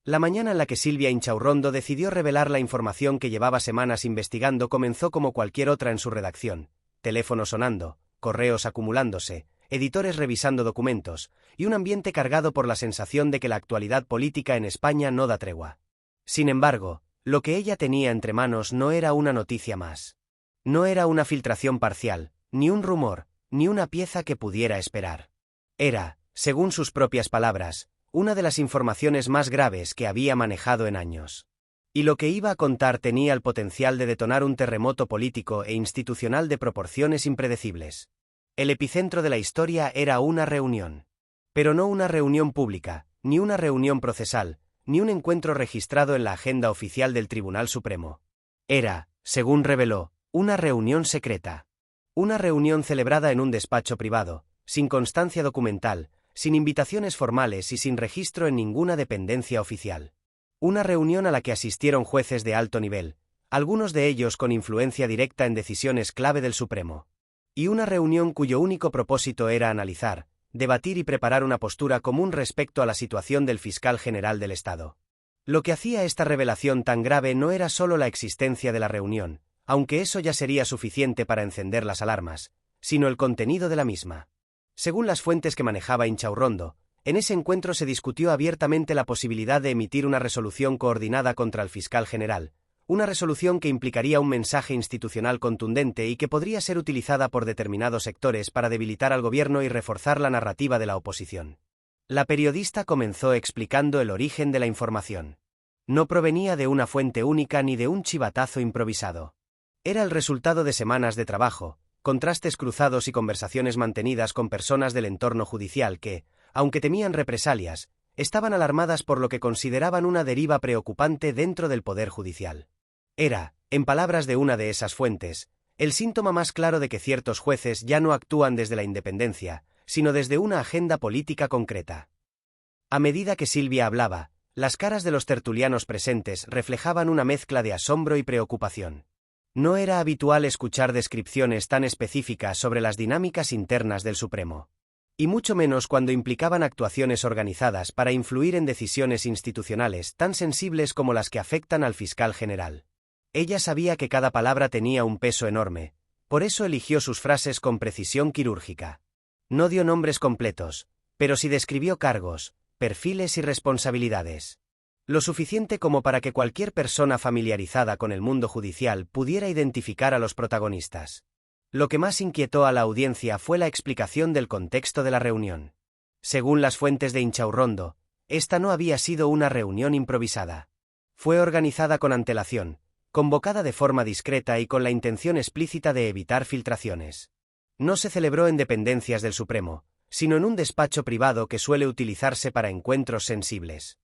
La mañana en la que Silvia Inchaurrondo decidió revelar la información que llevaba semanas investigando comenzó como cualquier otra en su redacción: teléfono sonando, correos acumulándose, editores revisando documentos, y un ambiente cargado por la sensación de que la actualidad política en España no da tregua. Sin embargo, lo que ella tenía entre manos no era una noticia más. No era una filtración parcial, ni un rumor, ni una pieza que pudiera esperar. Era, según sus propias palabras, una de las informaciones más graves que había manejado en años. Y lo que iba a contar tenía el potencial de detonar un terremoto político e institucional de proporciones impredecibles. El epicentro de la historia era una reunión. Pero no una reunión pública, ni una reunión procesal, ni un encuentro registrado en la agenda oficial del Tribunal Supremo. Era, según reveló, una reunión secreta. Una reunión celebrada en un despacho privado, sin constancia documental, sin invitaciones formales y sin registro en ninguna dependencia oficial. Una reunión a la que asistieron jueces de alto nivel, algunos de ellos con influencia directa en decisiones clave del Supremo. Y una reunión cuyo único propósito era analizar, debatir y preparar una postura común respecto a la situación del fiscal general del Estado. Lo que hacía esta revelación tan grave no era solo la existencia de la reunión, aunque eso ya sería suficiente para encender las alarmas, sino el contenido de la misma. Según las fuentes que manejaba Inchaurrondo, en ese encuentro se discutió abiertamente la posibilidad de emitir una resolución coordinada contra el fiscal general, una resolución que implicaría un mensaje institucional contundente y que podría ser utilizada por determinados sectores para debilitar al gobierno y reforzar la narrativa de la oposición. La periodista comenzó explicando el origen de la información. No provenía de una fuente única ni de un chivatazo improvisado. Era el resultado de semanas de trabajo, contrastes cruzados y conversaciones mantenidas con personas del entorno judicial que, aunque temían represalias, estaban alarmadas por lo que consideraban una deriva preocupante dentro del Poder Judicial. Era, en palabras de una de esas fuentes, el síntoma más claro de que ciertos jueces ya no actúan desde la independencia, sino desde una agenda política concreta. A medida que Silvia hablaba, las caras de los tertulianos presentes reflejaban una mezcla de asombro y preocupación. No era habitual escuchar descripciones tan específicas sobre las dinámicas internas del Supremo. Y mucho menos cuando implicaban actuaciones organizadas para influir en decisiones institucionales tan sensibles como las que afectan al fiscal general. Ella sabía que cada palabra tenía un peso enorme, por eso eligió sus frases con precisión quirúrgica. No dio nombres completos, pero sí describió cargos, perfiles y responsabilidades. Lo suficiente como para que cualquier persona familiarizada con el mundo judicial pudiera identificar a los protagonistas. Lo que más inquietó a la audiencia fue la explicación del contexto de la reunión. Según las fuentes de Inchaurrondo, esta no había sido una reunión improvisada. Fue organizada con antelación, convocada de forma discreta y con la intención explícita de evitar filtraciones. No se celebró en dependencias del Supremo, sino en un despacho privado que suele utilizarse para encuentros sensibles.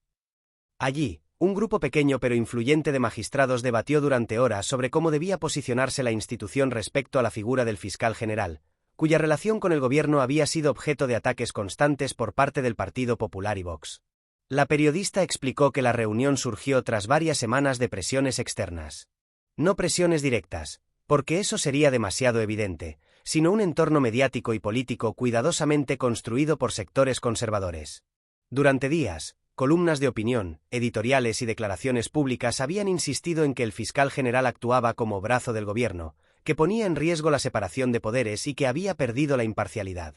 Allí, un grupo pequeño pero influyente de magistrados debatió durante horas sobre cómo debía posicionarse la institución respecto a la figura del fiscal general, cuya relación con el gobierno había sido objeto de ataques constantes por parte del Partido Popular y Vox. La periodista explicó que la reunión surgió tras varias semanas de presiones externas. No presiones directas, porque eso sería demasiado evidente, sino un entorno mediático y político cuidadosamente construido por sectores conservadores. Durante días, columnas de opinión, editoriales y declaraciones públicas habían insistido en que el fiscal general actuaba como brazo del gobierno, que ponía en riesgo la separación de poderes y que había perdido la imparcialidad.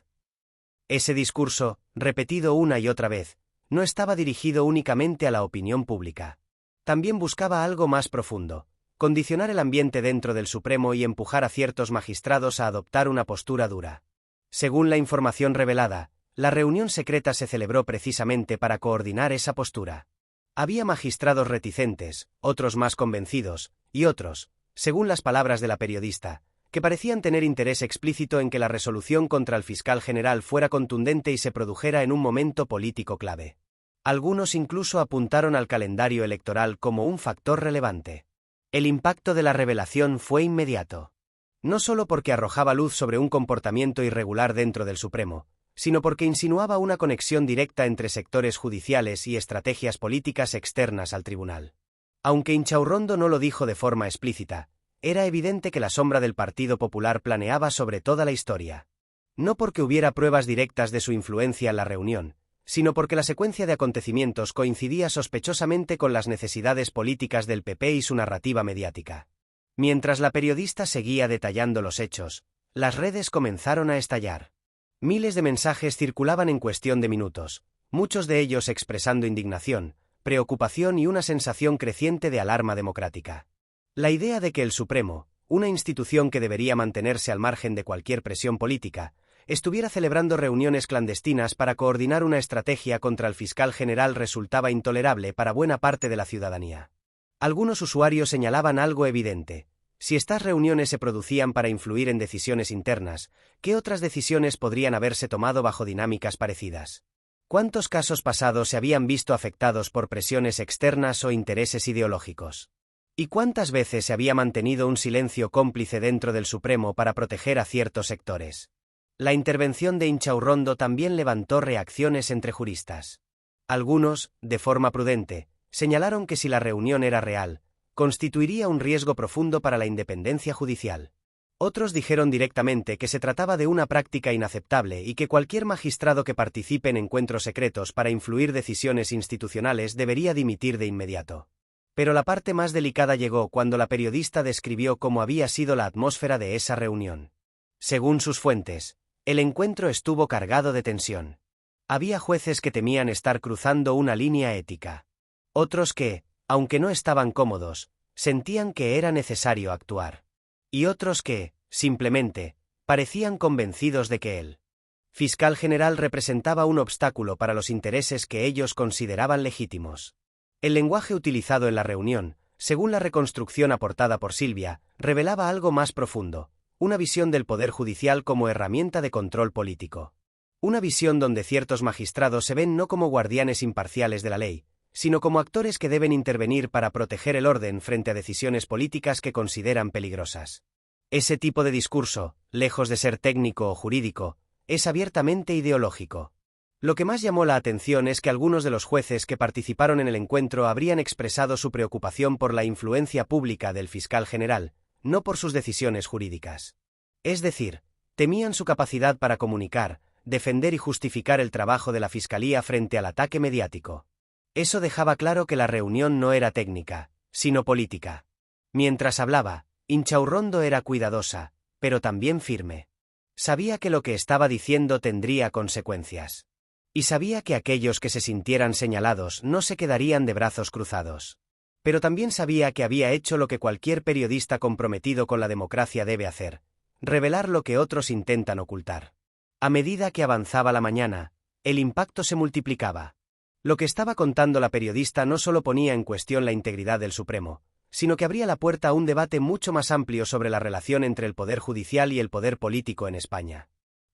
Ese discurso, repetido una y otra vez, no estaba dirigido únicamente a la opinión pública. También buscaba algo más profundo: condicionar el ambiente dentro del Supremo y empujar a ciertos magistrados a adoptar una postura dura. Según la información revelada, la reunión secreta se celebró precisamente para coordinar esa postura. Había magistrados reticentes, otros más convencidos, y otros, según las palabras de la periodista, que parecían tener interés explícito en que la resolución contra el fiscal general fuera contundente y se produjera en un momento político clave. Algunos incluso apuntaron al calendario electoral como un factor relevante. El impacto de la revelación fue inmediato. No solo porque arrojaba luz sobre un comportamiento irregular dentro del Supremo, sino porque insinuaba una conexión directa entre sectores judiciales y estrategias políticas externas al tribunal. Aunque Inchaurrondo no lo dijo de forma explícita, era evidente que la sombra del Partido Popular planeaba sobre toda la historia. No porque hubiera pruebas directas de su influencia en la reunión, sino porque la secuencia de acontecimientos coincidía sospechosamente con las necesidades políticas del PP y su narrativa mediática. Mientras la periodista seguía detallando los hechos, las redes comenzaron a estallar. Miles de mensajes circulaban en cuestión de minutos, muchos de ellos expresando indignación, preocupación y una sensación creciente de alarma democrática. La idea de que el Supremo, una institución que debería mantenerse al margen de cualquier presión política, estuviera celebrando reuniones clandestinas para coordinar una estrategia contra el fiscal general resultaba intolerable para buena parte de la ciudadanía. Algunos usuarios señalaban algo evidente: si estas reuniones se producían para influir en decisiones internas, ¿qué otras decisiones podrían haberse tomado bajo dinámicas parecidas? ¿Cuántos casos pasados se habían visto afectados por presiones externas o intereses ideológicos? ¿Y cuántas veces se había mantenido un silencio cómplice dentro del Supremo para proteger a ciertos sectores? La intervención de Inchaurrondo también levantó reacciones entre juristas. Algunos, de forma prudente, señalaron que si la reunión era real, constituiría un riesgo profundo para la independencia judicial. Otros dijeron directamente que se trataba de una práctica inaceptable y que cualquier magistrado que participe en encuentros secretos para influir decisiones institucionales debería dimitir de inmediato. Pero la parte más delicada llegó cuando la periodista describió cómo había sido la atmósfera de esa reunión. Según sus fuentes, el encuentro estuvo cargado de tensión. Había jueces que temían estar cruzando una línea ética. Otros que, aunque no estaban cómodos, sentían que era necesario actuar. Y otros que, simplemente, parecían convencidos de que el fiscal general representaba un obstáculo para los intereses que ellos consideraban legítimos. El lenguaje utilizado en la reunión, según la reconstrucción aportada por Silvia, revelaba algo más profundo: una visión del Poder Judicial como herramienta de control político. Una visión donde ciertos magistrados se ven no como guardianes imparciales de la ley, sino como actores que deben intervenir para proteger el orden frente a decisiones políticas que consideran peligrosas. Ese tipo de discurso, lejos de ser técnico o jurídico, es abiertamente ideológico. Lo que más llamó la atención es que algunos de los jueces que participaron en el encuentro habrían expresado su preocupación por la influencia pública del fiscal general, no por sus decisiones jurídicas. Es decir, temían su capacidad para comunicar, defender y justificar el trabajo de la Fiscalía frente al ataque mediático. Eso dejaba claro que la reunión no era técnica, sino política. Mientras hablaba, Inchaurrondo era cuidadosa, pero también firme. Sabía que lo que estaba diciendo tendría consecuencias. Y sabía que aquellos que se sintieran señalados no se quedarían de brazos cruzados. Pero también sabía que había hecho lo que cualquier periodista comprometido con la democracia debe hacer: revelar lo que otros intentan ocultar. A medida que avanzaba la mañana, el impacto se multiplicaba. Lo que estaba contando la periodista no solo ponía en cuestión la integridad del Supremo, sino que abría la puerta a un debate mucho más amplio sobre la relación entre el poder judicial y el poder político en España.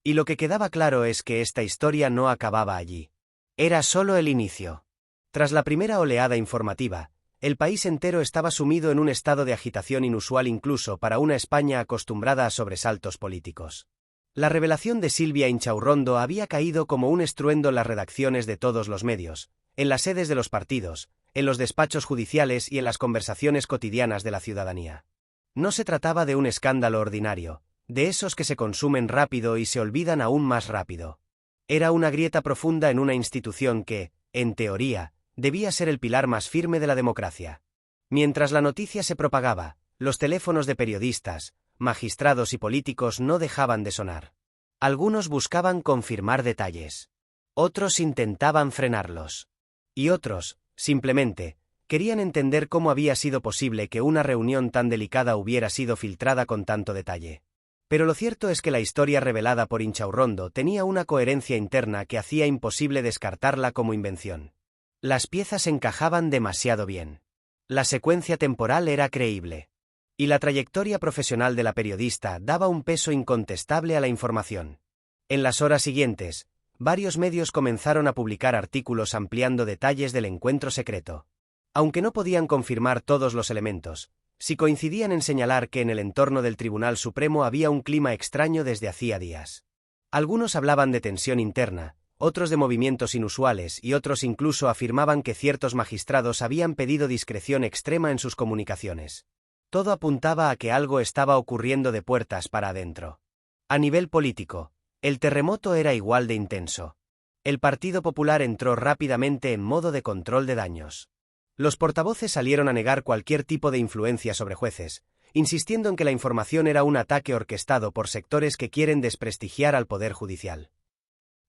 Y lo que quedaba claro es que esta historia no acababa allí. Era solo el inicio. Tras la primera oleada informativa, el país entero estaba sumido en un estado de agitación inusual incluso para una España acostumbrada a sobresaltos políticos. La revelación de Silvia Inchaurrondo había caído como un estruendo en las redacciones de todos los medios, en las sedes de los partidos, en los despachos judiciales y en las conversaciones cotidianas de la ciudadanía. No se trataba de un escándalo ordinario, de esos que se consumen rápido y se olvidan aún más rápido. Era una grieta profunda en una institución que, en teoría, debía ser el pilar más firme de la democracia. Mientras la noticia se propagaba, los teléfonos de periodistas, magistrados y políticos no dejaban de sonar. Algunos buscaban confirmar detalles. Otros intentaban frenarlos. Y otros, simplemente, querían entender cómo había sido posible que una reunión tan delicada hubiera sido filtrada con tanto detalle. Pero lo cierto es que la historia revelada por Inchaurrondo tenía una coherencia interna que hacía imposible descartarla como invención. Las piezas encajaban demasiado bien. La secuencia temporal era creíble. Y la trayectoria profesional de la periodista daba un peso incontestable a la información. En las horas siguientes, varios medios comenzaron a publicar artículos ampliando detalles del encuentro secreto. Aunque no podían confirmar todos los elementos, sí coincidían en señalar que en el entorno del Tribunal Supremo había un clima extraño desde hacía días. Algunos hablaban de tensión interna, otros de movimientos inusuales y otros incluso afirmaban que ciertos magistrados habían pedido discreción extrema en sus comunicaciones. Todo apuntaba a que algo estaba ocurriendo de puertas para adentro. A nivel político, el terremoto era igual de intenso. El Partido Popular entró rápidamente en modo de control de daños. Los portavoces salieron a negar cualquier tipo de influencia sobre jueces, insistiendo en que la información era un ataque orquestado por sectores que quieren desprestigiar al Poder Judicial.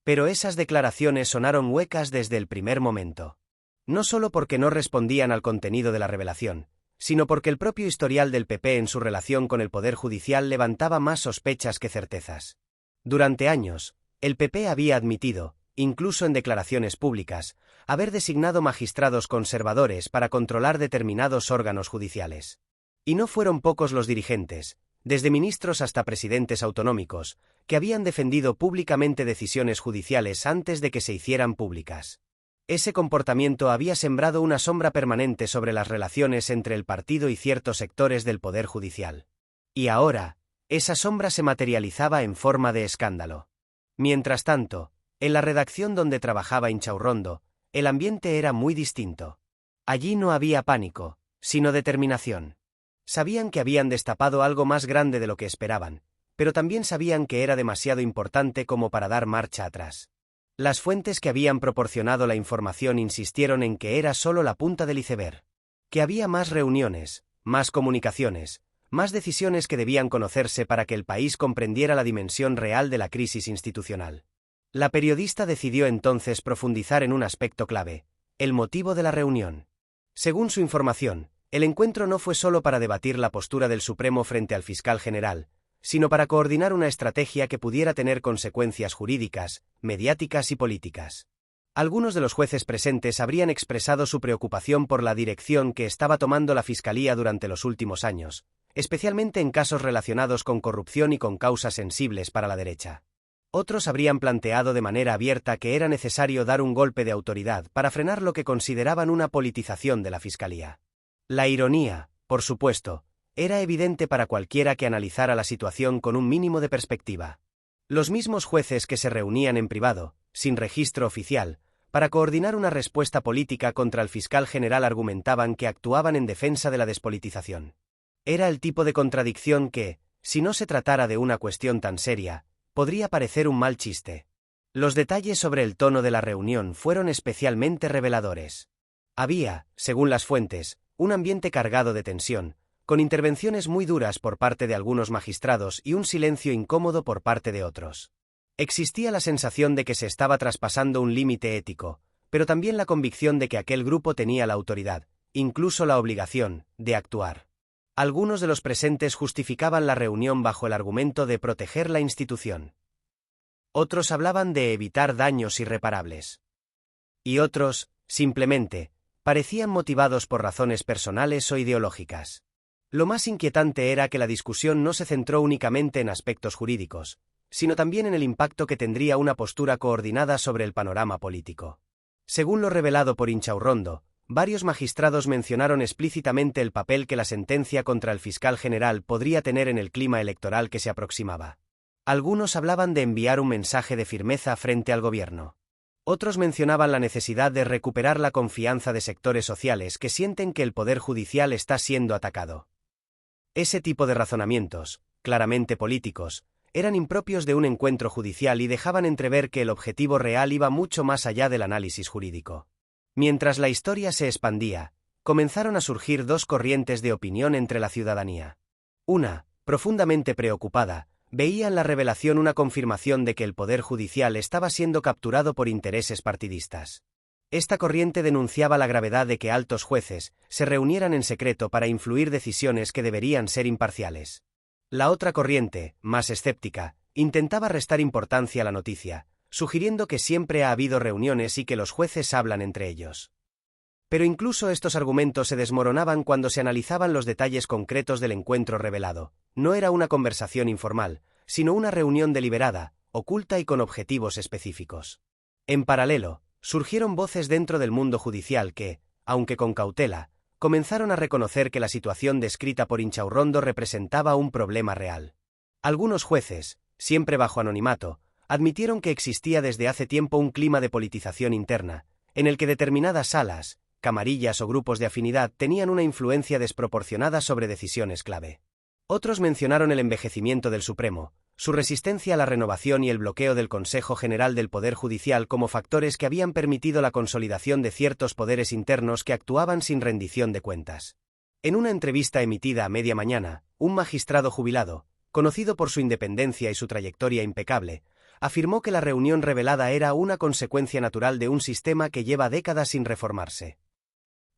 Pero esas declaraciones sonaron huecas desde el primer momento. No solo porque no respondían al contenido de la revelación, sino porque el propio historial del PP en su relación con el Poder Judicial levantaba más sospechas que certezas. Durante años, el PP había admitido, incluso en declaraciones públicas, haber designado magistrados conservadores para controlar determinados órganos judiciales. Y no fueron pocos los dirigentes, desde ministros hasta presidentes autonómicos, que habían defendido públicamente decisiones judiciales antes de que se hicieran públicas. Ese comportamiento había sembrado una sombra permanente sobre las relaciones entre el partido y ciertos sectores del Poder Judicial. Y ahora, esa sombra se materializaba en forma de escándalo. Mientras tanto, en la redacción donde trabajaba Inchaurrondo, el ambiente era muy distinto. Allí no había pánico, sino determinación. Sabían que habían destapado algo más grande de lo que esperaban, pero también sabían que era demasiado importante como para dar marcha atrás. Las fuentes que habían proporcionado la información insistieron en que era solo la punta del iceberg, que había más reuniones, más comunicaciones, más decisiones que debían conocerse para que el país comprendiera la dimensión real de la crisis institucional. La periodista decidió entonces profundizar en un aspecto clave: el motivo de la reunión. Según su información, el encuentro no fue solo para debatir la postura del Supremo frente al fiscal general, sino para coordinar una estrategia que pudiera tener consecuencias jurídicas, mediáticas y políticas. Algunos de los jueces presentes habrían expresado su preocupación por la dirección que estaba tomando la Fiscalía durante los últimos años, especialmente en casos relacionados con corrupción y con causas sensibles para la derecha. Otros habrían planteado de manera abierta que era necesario dar un golpe de autoridad para frenar lo que consideraban una politización de la Fiscalía. La ironía, por supuesto, era evidente para cualquiera que analizara la situación con un mínimo de perspectiva. Los mismos jueces que se reunían en privado, sin registro oficial, para coordinar una respuesta política contra el fiscal general argumentaban que actuaban en defensa de la despolitización. Era el tipo de contradicción que, si no se tratara de una cuestión tan seria, podría parecer un mal chiste. Los detalles sobre el tono de la reunión fueron especialmente reveladores. Había, según las fuentes, un ambiente cargado de tensión, con intervenciones muy duras por parte de algunos magistrados y un silencio incómodo por parte de otros. Existía la sensación de que se estaba traspasando un límite ético, pero también la convicción de que aquel grupo tenía la autoridad, incluso la obligación, de actuar. Algunos de los presentes justificaban la reunión bajo el argumento de proteger la institución. Otros hablaban de evitar daños irreparables. Y otros, simplemente, parecían motivados por razones personales o ideológicas. Lo más inquietante era que la discusión no se centró únicamente en aspectos jurídicos, sino también en el impacto que tendría una postura coordinada sobre el panorama político. Según lo revelado por Inchaurrondo, varios magistrados mencionaron explícitamente el papel que la sentencia contra el fiscal general podría tener en el clima electoral que se aproximaba. Algunos hablaban de enviar un mensaje de firmeza frente al gobierno. Otros mencionaban la necesidad de recuperar la confianza de sectores sociales que sienten que el Poder Judicial está siendo atacado. Ese tipo de razonamientos, claramente políticos, eran impropios de un encuentro judicial y dejaban entrever que el objetivo real iba mucho más allá del análisis jurídico. Mientras la historia se expandía, comenzaron a surgir dos corrientes de opinión entre la ciudadanía. Una, profundamente preocupada, veía en la revelación una confirmación de que el Poder Judicial estaba siendo capturado por intereses partidistas. Esta corriente denunciaba la gravedad de que altos jueces se reunieran en secreto para influir decisiones que deberían ser imparciales. La otra corriente, más escéptica, intentaba restar importancia a la noticia, sugiriendo que siempre ha habido reuniones y que los jueces hablan entre ellos. Pero incluso estos argumentos se desmoronaban cuando se analizaban los detalles concretos del encuentro revelado. No era una conversación informal, sino una reunión deliberada, oculta y con objetivos específicos. En paralelo, surgieron voces dentro del mundo judicial que, aunque con cautela, comenzaron a reconocer que la situación descrita por Inchaurrondo representaba un problema real. Algunos jueces, siempre bajo anonimato, admitieron que existía desde hace tiempo un clima de politización interna, en el que determinadas salas, camarillas o grupos de afinidad tenían una influencia desproporcionada sobre decisiones clave. Otros mencionaron el envejecimiento del Supremo, su resistencia a la renovación y el bloqueo del Consejo General del Poder Judicial como factores que habían permitido la consolidación de ciertos poderes internos que actuaban sin rendición de cuentas. En una entrevista emitida a media mañana, un magistrado jubilado, conocido por su independencia y su trayectoria impecable, afirmó que la reunión revelada era una consecuencia natural de un sistema que lleva décadas sin reformarse.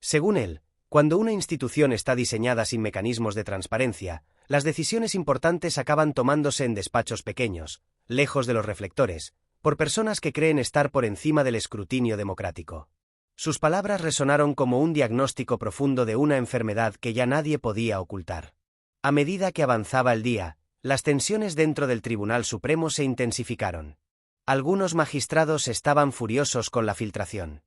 Según él, cuando una institución está diseñada sin mecanismos de transparencia, las decisiones importantes acaban tomándose en despachos pequeños, lejos de los reflectores, por personas que creen estar por encima del escrutinio democrático. Sus palabras resonaron como un diagnóstico profundo de una enfermedad que ya nadie podía ocultar. A medida que avanzaba el día, las tensiones dentro del Tribunal Supremo se intensificaron. Algunos magistrados estaban furiosos con la filtración.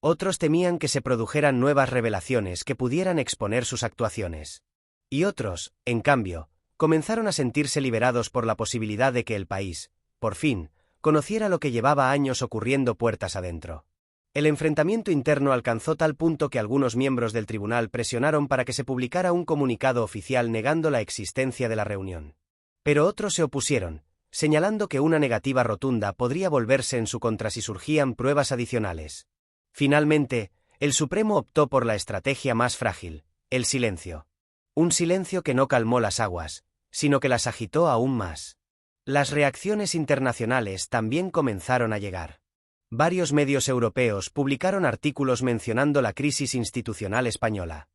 Otros temían que se produjeran nuevas revelaciones que pudieran exponer sus actuaciones. Y otros, en cambio, comenzaron a sentirse liberados por la posibilidad de que el país, por fin, conociera lo que llevaba años ocurriendo puertas adentro. El enfrentamiento interno alcanzó tal punto que algunos miembros del tribunal presionaron para que se publicara un comunicado oficial negando la existencia de la reunión. Pero otros se opusieron, señalando que una negativa rotunda podría volverse en su contra si surgían pruebas adicionales. Finalmente, el Supremo optó por la estrategia más frágil, el silencio. Un silencio que no calmó las aguas, sino que las agitó aún más. Las reacciones internacionales también comenzaron a llegar. Varios medios europeos publicaron artículos mencionando la crisis institucional española.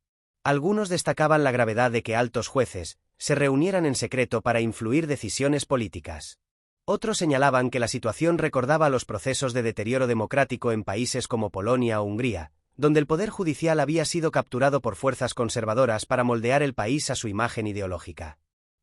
Algunos destacaban la gravedad de que altos jueces se reunieran en secreto para influir decisiones políticas. Otros señalaban que la situación recordaba los procesos de deterioro democrático en países como Polonia o Hungría, donde el poder judicial había sido capturado por fuerzas conservadoras para moldear el país a su imagen ideológica.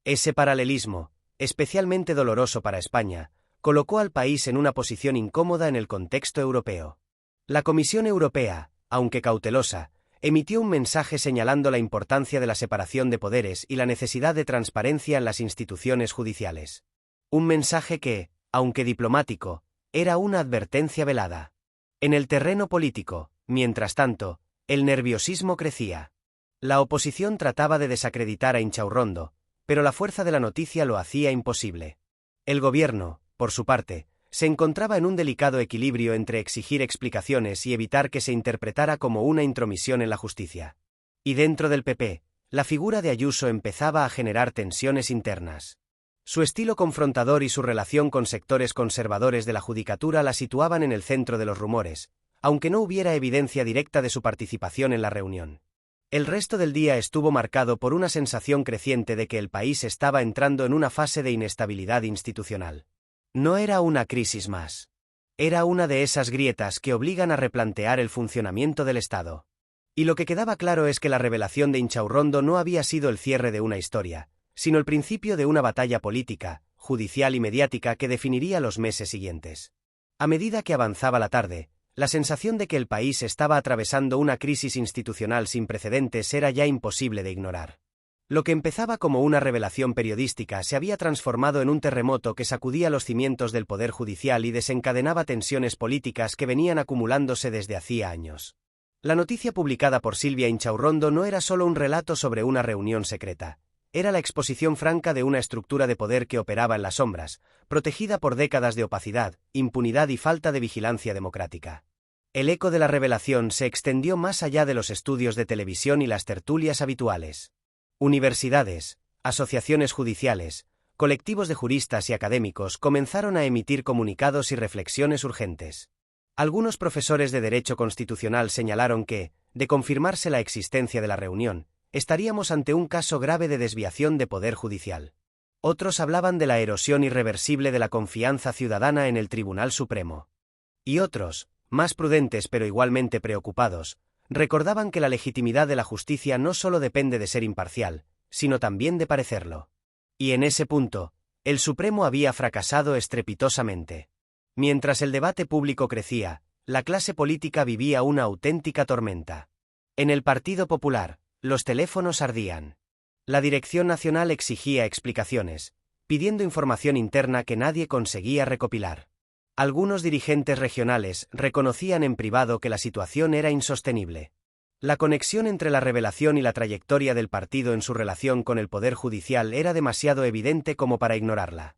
Ese paralelismo, especialmente doloroso para España, colocó al país en una posición incómoda en el contexto europeo. La Comisión Europea, aunque cautelosa, emitió un mensaje señalando la importancia de la separación de poderes y la necesidad de transparencia en las instituciones judiciales. Un mensaje que, aunque diplomático, era una advertencia velada. En el terreno político, mientras tanto, el nerviosismo crecía. La oposición trataba de desacreditar a Inchaurrondo, pero la fuerza de la noticia lo hacía imposible. El gobierno, por su parte, se encontraba en un delicado equilibrio entre exigir explicaciones y evitar que se interpretara como una intromisión en la justicia. Y dentro del PP, la figura de Ayuso empezaba a generar tensiones internas. Su estilo confrontador y su relación con sectores conservadores de la judicatura la situaban en el centro de los rumores, aunque no hubiera evidencia directa de su participación en la reunión. El resto del día estuvo marcado por una sensación creciente de que el país estaba entrando en una fase de inestabilidad institucional. No era una crisis más. Era una de esas grietas que obligan a replantear el funcionamiento del Estado. Y lo que quedaba claro es que la revelación de Inchaurrondo no había sido el cierre de una historia, sino el principio de una batalla política, judicial y mediática que definiría los meses siguientes. A medida que avanzaba la tarde, la sensación de que el país estaba atravesando una crisis institucional sin precedentes era ya imposible de ignorar. Lo que empezaba como una revelación periodística se había transformado en un terremoto que sacudía los cimientos del poder judicial y desencadenaba tensiones políticas que venían acumulándose desde hacía años. La noticia publicada por Silvia Inchaurrondo no era solo un relato sobre una reunión secreta. Era la exposición franca de una estructura de poder que operaba en las sombras, protegida por décadas de opacidad, impunidad y falta de vigilancia democrática. El eco de la revelación se extendió más allá de los estudios de televisión y las tertulias habituales. Universidades, asociaciones judiciales, colectivos de juristas y académicos comenzaron a emitir comunicados y reflexiones urgentes. Algunos profesores de Derecho Constitucional señalaron que, de confirmarse la existencia de la reunión, estaríamos ante un caso grave de desviación de poder judicial. Otros hablaban de la erosión irreversible de la confianza ciudadana en el Tribunal Supremo. Y otros, más prudentes pero igualmente preocupados, recordaban que la legitimidad de la justicia no solo depende de ser imparcial, sino también de parecerlo. Y en ese punto, el Supremo había fracasado estrepitosamente. Mientras el debate público crecía, la clase política vivía una auténtica tormenta. En el Partido Popular, los teléfonos ardían. La Dirección Nacional exigía explicaciones, pidiendo información interna que nadie conseguía recopilar. Algunos dirigentes regionales reconocían en privado que la situación era insostenible. La conexión entre la revelación y la trayectoria del partido en su relación con el Poder Judicial era demasiado evidente como para ignorarla.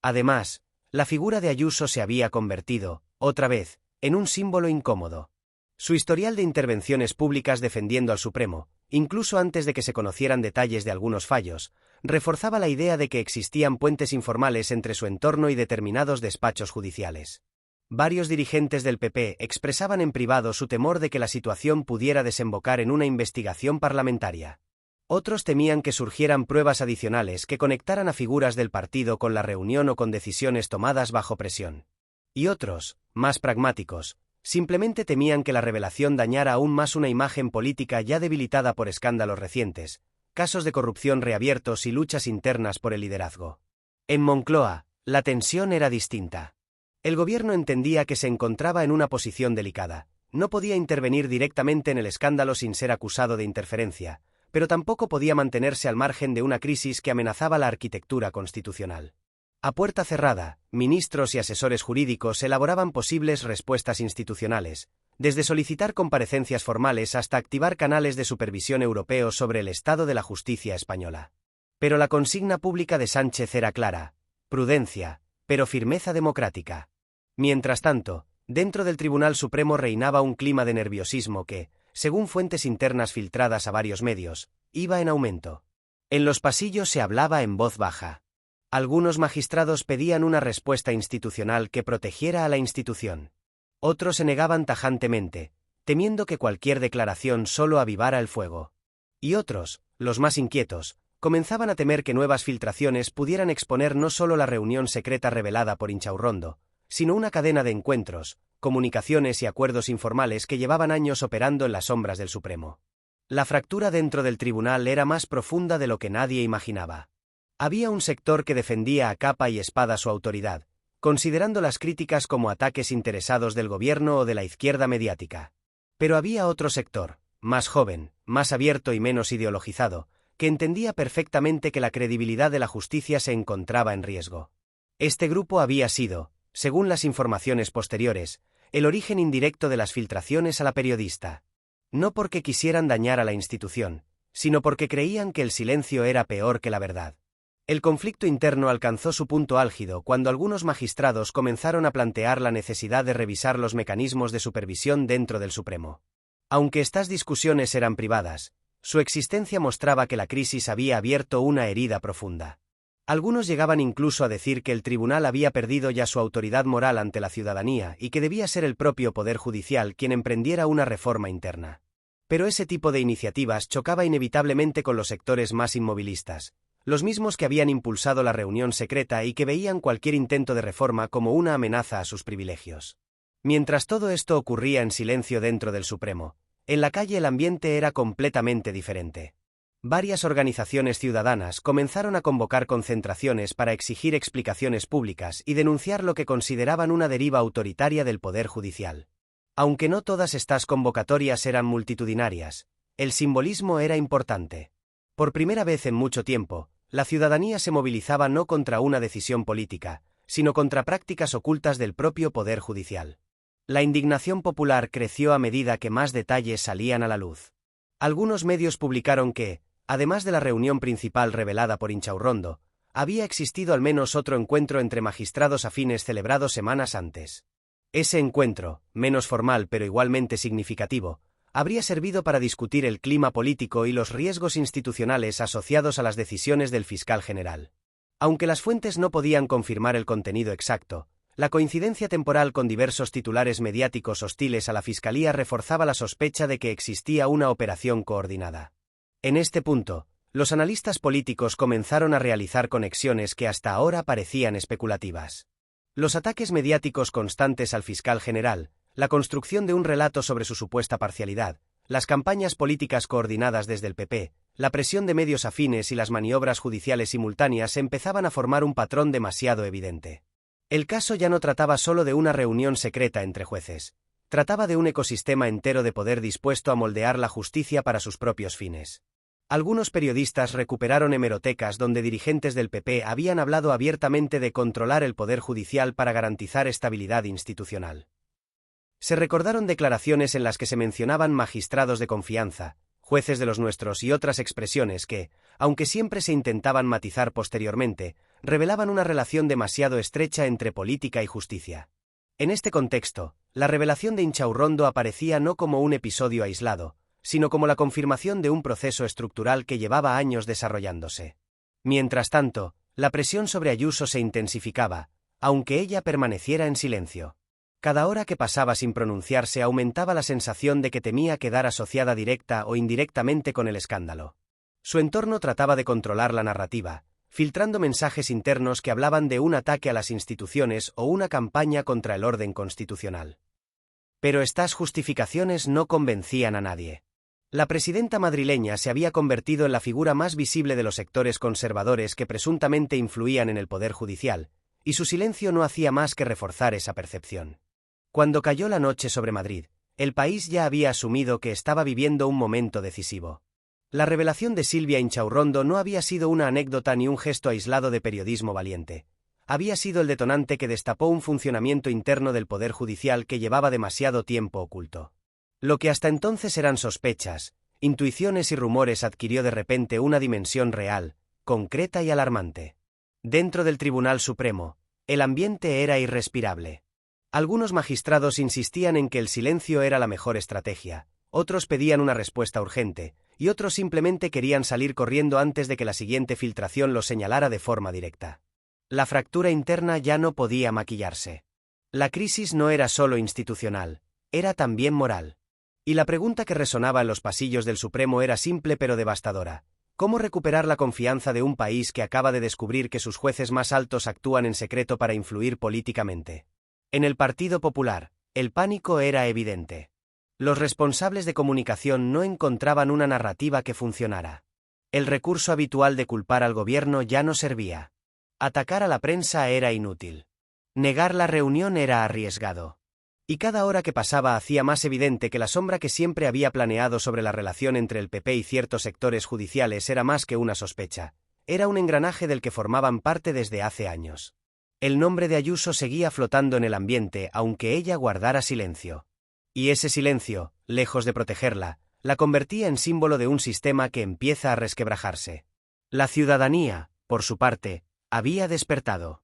Además, la figura de Ayuso se había convertido, otra vez, en un símbolo incómodo. Su historial de intervenciones públicas defendiendo al Supremo, incluso antes de que se conocieran detalles de algunos fallos, reforzaba la idea de que existían puentes informales entre su entorno y determinados despachos judiciales. Varios dirigentes del PP expresaban en privado su temor de que la situación pudiera desembocar en una investigación parlamentaria. Otros temían que surgieran pruebas adicionales que conectaran a figuras del partido con la reunión o con decisiones tomadas bajo presión. Y otros, más pragmáticos, simplemente temían que la revelación dañara aún más una imagen política ya debilitada por escándalos recientes, casos de corrupción reabiertos y luchas internas por el liderazgo. En Moncloa, la tensión era distinta. El gobierno entendía que se encontraba en una posición delicada. No podía intervenir directamente en el escándalo sin ser acusado de interferencia, pero tampoco podía mantenerse al margen de una crisis que amenazaba la arquitectura constitucional. A puerta cerrada, ministros y asesores jurídicos elaboraban posibles respuestas institucionales, desde solicitar comparecencias formales hasta activar canales de supervisión europeos sobre el estado de la justicia española. Pero la consigna pública de Sánchez era clara: prudencia, pero firmeza democrática. Mientras tanto, dentro del Tribunal Supremo reinaba un clima de nerviosismo que, según fuentes internas filtradas a varios medios, iba en aumento. En los pasillos se hablaba en voz baja. Algunos magistrados pedían una respuesta institucional que protegiera a la institución. Otros se negaban tajantemente, temiendo que cualquier declaración solo avivara el fuego. Y otros, los más inquietos, comenzaban a temer que nuevas filtraciones pudieran exponer no solo la reunión secreta revelada por Inchaurrondo, sino una cadena de encuentros, comunicaciones y acuerdos informales que llevaban años operando en las sombras del Supremo. La fractura dentro del tribunal era más profunda de lo que nadie imaginaba. Había un sector que defendía a capa y espada su autoridad, considerando las críticas como ataques interesados del gobierno o de la izquierda mediática. Pero había otro sector, más joven, más abierto y menos ideologizado, que entendía perfectamente que la credibilidad de la justicia se encontraba en riesgo. Este grupo había sido, según las informaciones posteriores, el origen indirecto de las filtraciones a la periodista. No porque quisieran dañar a la institución, sino porque creían que el silencio era peor que la verdad. El conflicto interno alcanzó su punto álgido cuando algunos magistrados comenzaron a plantear la necesidad de revisar los mecanismos de supervisión dentro del Supremo. Aunque estas discusiones eran privadas, su existencia mostraba que la crisis había abierto una herida profunda. Algunos llegaban incluso a decir que el tribunal había perdido ya su autoridad moral ante la ciudadanía y que debía ser el propio Poder Judicial quien emprendiera una reforma interna. Pero ese tipo de iniciativas chocaba inevitablemente con los sectores más inmovilistas, los mismos que habían impulsado la reunión secreta y que veían cualquier intento de reforma como una amenaza a sus privilegios. Mientras todo esto ocurría en silencio dentro del Supremo, en la calle el ambiente era completamente diferente. Varias organizaciones ciudadanas comenzaron a convocar concentraciones para exigir explicaciones públicas y denunciar lo que consideraban una deriva autoritaria del Poder Judicial. Aunque no todas estas convocatorias eran multitudinarias, el simbolismo era importante. Por primera vez en mucho tiempo, la ciudadanía se movilizaba no contra una decisión política, sino contra prácticas ocultas del propio Poder Judicial. La indignación popular creció a medida que más detalles salían a la luz. Algunos medios publicaron que, además de la reunión principal revelada por Inchaurrondo, había existido al menos otro encuentro entre magistrados afines celebrado semanas antes. Ese encuentro, menos formal pero igualmente significativo, habría servido para discutir el clima político y los riesgos institucionales asociados a las decisiones del fiscal general. Aunque las fuentes no podían confirmar el contenido exacto, la coincidencia temporal con diversos titulares mediáticos hostiles a la fiscalía reforzaba la sospecha de que existía una operación coordinada. En este punto, los analistas políticos comenzaron a realizar conexiones que hasta ahora parecían especulativas. Los ataques mediáticos constantes al fiscal general, la construcción de un relato sobre su supuesta parcialidad, las campañas políticas coordinadas desde el PP, la presión de medios afines y las maniobras judiciales simultáneas empezaban a formar un patrón demasiado evidente. El caso ya no trataba solo de una reunión secreta entre jueces, trataba de un ecosistema entero de poder dispuesto a moldear la justicia para sus propios fines. Algunos periodistas recuperaron hemerotecas donde dirigentes del PP habían hablado abiertamente de controlar el Poder Judicial para garantizar estabilidad institucional. Se recordaron declaraciones en las que se mencionaban magistrados de confianza, jueces de los nuestros y otras expresiones que, aunque siempre se intentaban matizar posteriormente, revelaban una relación demasiado estrecha entre política y justicia. En este contexto, la revelación de Inchaurrondo aparecía no como un episodio aislado, sino como la confirmación de un proceso estructural que llevaba años desarrollándose. Mientras tanto, la presión sobre Ayuso se intensificaba, aunque ella permaneciera en silencio. Cada hora que pasaba sin pronunciarse aumentaba la sensación de que temía quedar asociada directa o indirectamente con el escándalo. Su entorno trataba de controlar la narrativa, filtrando mensajes internos que hablaban de un ataque a las instituciones o una campaña contra el orden constitucional. Pero estas justificaciones no convencían a nadie. La presidenta madrileña se había convertido en la figura más visible de los sectores conservadores que presuntamente influían en el poder judicial, y su silencio no hacía más que reforzar esa percepción. Cuando cayó la noche sobre Madrid, el país ya había asumido que estaba viviendo un momento decisivo. La revelación de Silvia Inchaurrondo no había sido una anécdota ni un gesto aislado de periodismo valiente. Había sido el detonante que destapó un funcionamiento interno del Poder Judicial que llevaba demasiado tiempo oculto. Lo que hasta entonces eran sospechas, intuiciones y rumores adquirió de repente una dimensión real, concreta y alarmante. Dentro del Tribunal Supremo, el ambiente era irrespirable. Algunos magistrados insistían en que el silencio era la mejor estrategia, otros pedían una respuesta urgente, y otros simplemente querían salir corriendo antes de que la siguiente filtración lo señalara de forma directa. La fractura interna ya no podía maquillarse. La crisis no era solo institucional, era también moral. Y la pregunta que resonaba en los pasillos del Supremo era simple pero devastadora. ¿Cómo recuperar la confianza de un país que acaba de descubrir que sus jueces más altos actúan en secreto para influir políticamente? En el Partido Popular, el pánico era evidente. Los responsables de comunicación no encontraban una narrativa que funcionara. El recurso habitual de culpar al gobierno ya no servía. Atacar a la prensa era inútil. Negar la reunión era arriesgado. Y cada hora que pasaba hacía más evidente que la sombra que siempre había planeado sobre la relación entre el PP y ciertos sectores judiciales era más que una sospecha. Era un engranaje del que formaban parte desde hace años. El nombre de Ayuso seguía flotando en el ambiente aunque ella guardara silencio. Y ese silencio, lejos de protegerla, la convertía en símbolo de un sistema que empieza a resquebrajarse. La ciudadanía, por su parte, había despertado.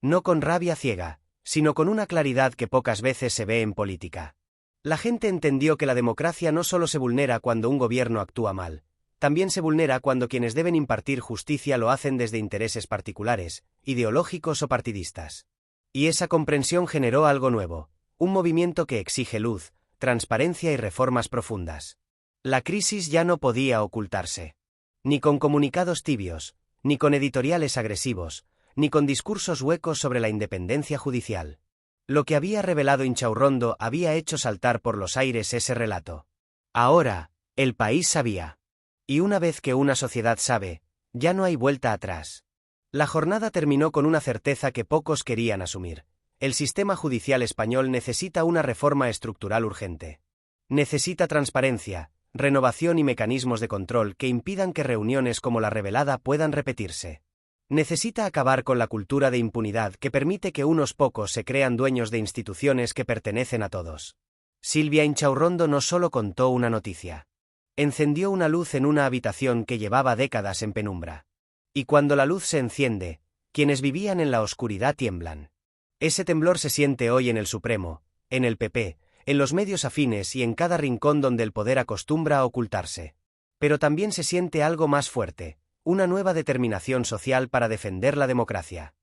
No con rabia ciega, sino con una claridad que pocas veces se ve en política. La gente entendió que la democracia no solo se vulnera cuando un gobierno actúa mal, también se vulnera cuando quienes deben impartir justicia lo hacen desde intereses particulares, ideológicos o partidistas. Y esa comprensión generó algo nuevo, un movimiento que exige luz, transparencia y reformas profundas. La crisis ya no podía ocultarse. Ni con comunicados tibios, ni con editoriales agresivos, ni con discursos huecos sobre la independencia judicial. Lo que había revelado Inchaurrondo había hecho saltar por los aires ese relato. Ahora, el país sabía. Y una vez que una sociedad sabe, ya no hay vuelta atrás. La jornada terminó con una certeza que pocos querían asumir. El sistema judicial español necesita una reforma estructural urgente. Necesita transparencia, renovación y mecanismos de control que impidan que reuniones como la revelada puedan repetirse. Necesita acabar con la cultura de impunidad que permite que unos pocos se crean dueños de instituciones que pertenecen a todos. Silvia Inchaurrondo no solo contó una noticia. Encendió una luz en una habitación que llevaba décadas en penumbra. Y cuando la luz se enciende, quienes vivían en la oscuridad tiemblan. Ese temblor se siente hoy en el Supremo, en el PP, en los medios afines y en cada rincón donde el poder acostumbra a ocultarse. Pero también se siente algo más fuerte, una nueva determinación social para defender la democracia.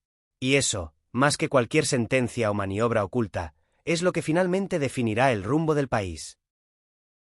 Y eso, más que cualquier sentencia o maniobra oculta, es lo que finalmente definirá el rumbo del país.